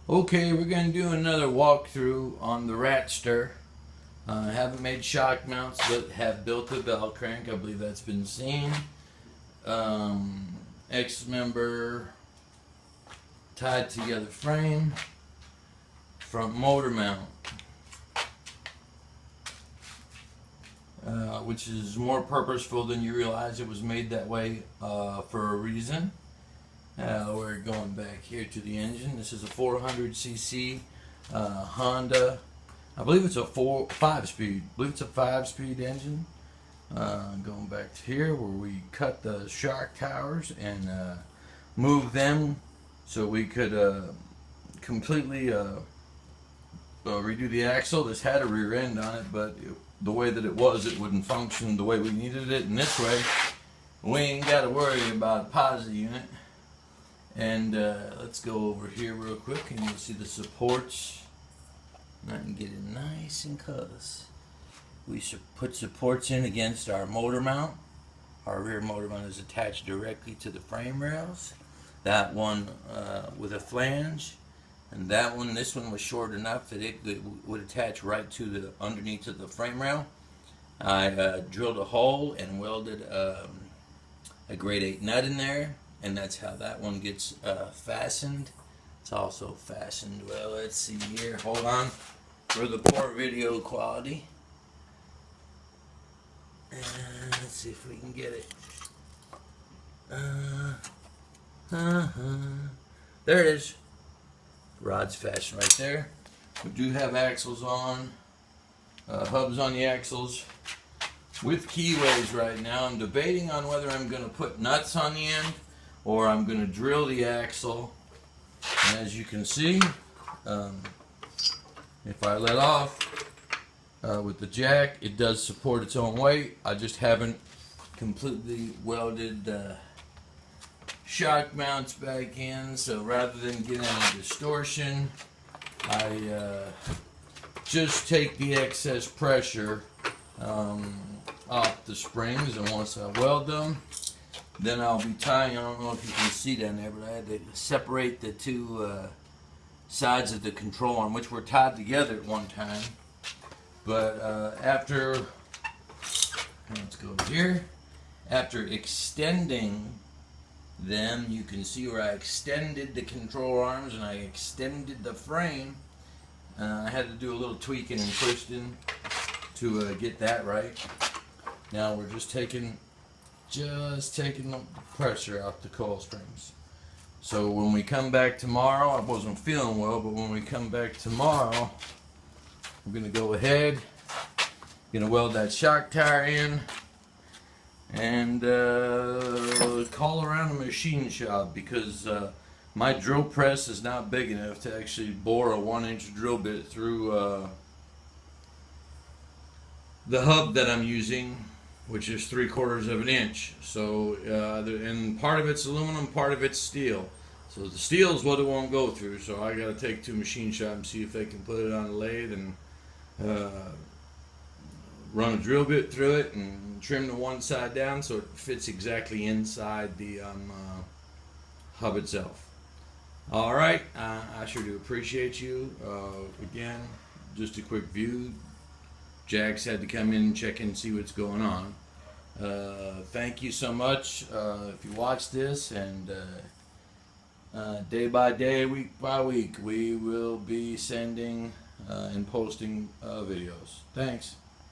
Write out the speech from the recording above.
Okay, we're going to do another walkthrough on the Ratster. I haven't made shock mounts, but have built a bell crank. I believe that's been seen. X-member tied together frame, front motor mount, which is more purposeful than you realize. It was made that way for a reason. We're going back here to the engine. This is a 400cc Honda. I believe it's a 5-speed. I believe it's a 5-speed engine. Going back to here where we cut the shock towers and move them so we could completely redo the axle. This had a rear end on it, but the way that it was, it wouldn't function the way we needed it. And this way, we ain't got to worry about a posi unit. And let's go over here real quick and you'll see the supports. I can get it nice and close. We should put supports in against our motor mount. Our rear motor mount is attached directly to the frame rails. That one with a flange, and that one, this one was short enough that it would attach right to the underneath of the frame rail. I drilled a hole and welded a grade 8 nut in there, and that's how that one gets fastened. It's also fastened well. Let's see here. Hold on for the poor video quality. Let's see if we can get it. There it is. Rod's fastened right there. We do have axles on, hubs on the axles with keyways right now. I'm debating on whether I'm going to put nuts on the end or I'm going to drill the axle. And as you can see, if I let off with the jack, it does support its own weight. I just haven't completely welded shock mounts back in, so rather than get any distortion, I just take the excess pressure off the springs, and once I weld them, then I'll be tying. I don't know if you can see down there, but I had to separate the two sides of the control arm, which were tied together at one time. But after, let's go over here, after extending them, you can see where I extended the control arms and I extended the frame. I had to do a little tweaking and twisting to get that right. Now we're just taking the pressure out the coil springs. So when we come back tomorrow, I wasn't feeling well, but when we come back tomorrow, I'm going to go ahead, going to weld that shock tower in, and call around a machine shop because my drill press is not big enough to actually bore a 1-inch drill bit through the hub that I'm using, which is 3/4 of an inch. So and part of it's aluminum, part of it's steel. So the steel is what it won't go through. So I got to take to a machine shop and see if they can put it on a lathe and run a drill bit through it and trim the one side down so it fits exactly inside the hub itself. All right, I sure do appreciate you. Again, just a quick view. Jax had to come in and check in and see what's going on. Thank you so much if you watch this, and day by day, week by week, we will be sending and posting videos. Thanks.